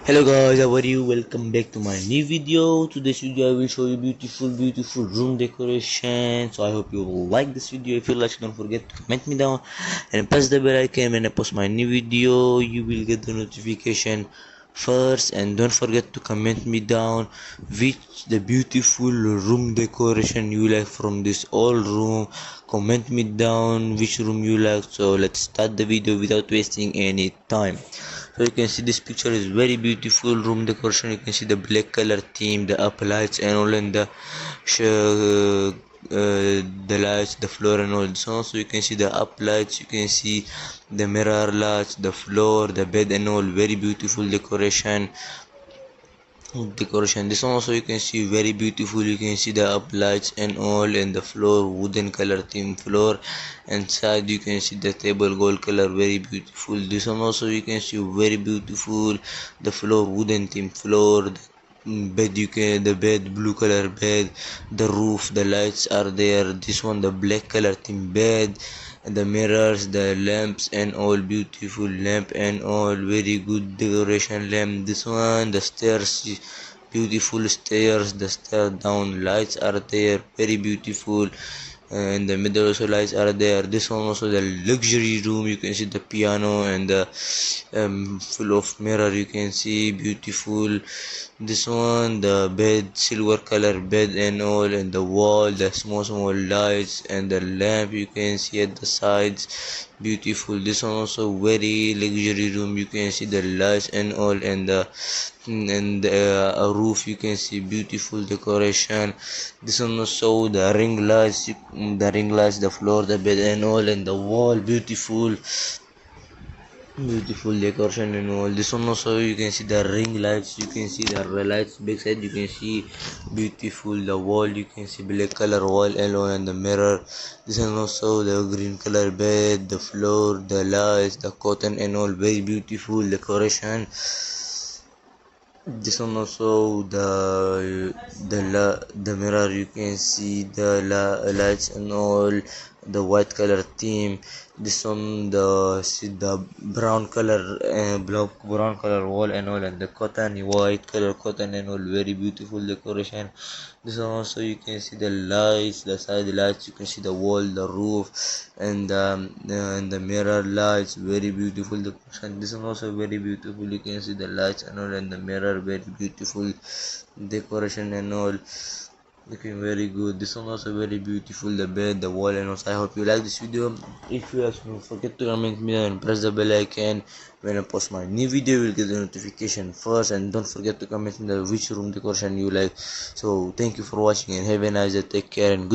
Hello guys, how are you? Welcome back to my new video. Today's video I will show you beautiful room decoration. So I hope you will like this video. If you like, don't forget to comment me down and press the bell icon. When I post my new video, you will get the notification first. And don't forget to comment me down which the beautiful room decoration you like from this old room. Comment me down which room you like. So let's start the video without wasting any time. So you can see this picture is very beautiful room decoration. You can see the black color theme, the up lights and all, and the lights, the floor and all. So also you can see the up lights, you can see the mirror lights, the floor, the bed and all. Very beautiful decoration. This one also you can see very beautiful. You can see the up lights and all, and the floor wooden color theme floor. Inside you can see the table gold color, very beautiful. This one also you can see very beautiful. The floor wooden theme floor. The bed, you can the bed blue color bed. The roof, the lights are there. This one the black color theme bed, the mirrors, the lamps and all, beautiful lamp and all, very good decoration lamp. This one the stairs, beautiful stairs, the stair down lights are there, very beautiful. And the middle also lights are there. This one also the luxury room. You can see the piano and the full of mirror, you can see beautiful. This one the bed, silver color bed and all, and the wall, the small lights and the lamp you can see at the sides, beautiful. This one also very luxury room. You can see the lights and all, and a roof, you can see beautiful decoration. This one also the ring lights, the floor, the bed and all, and the wall, beautiful decoration and all. This one also you can see the ring lights, you can see the lights backside, you can see beautiful. The wall, you can see black color wall alone, and the mirror. This one also the green color bed, the floor, the lights, the cotton and all, very beautiful decoration. This one also the mirror, you can see the lights and all, the white color theme. This one the brown color brown color wall and all, and the cotton white color cotton and all, very beautiful decoration. This one also you can see the lights, the side lights, you can see the wall, the roof and the mirror lights, very beautiful decoration. This one also very beautiful. You can see the lights and all, and the mirror, very beautiful decoration and all, looking very good. This one also very beautiful, the bed, the wall and also. I hope you like this video. If you like, don't forget to comment me and press the bell icon. When I post my new video, you will get the notification first. And don't forget to comment me which room decoration you like. So thank you for watching and have a nice day. Take care and good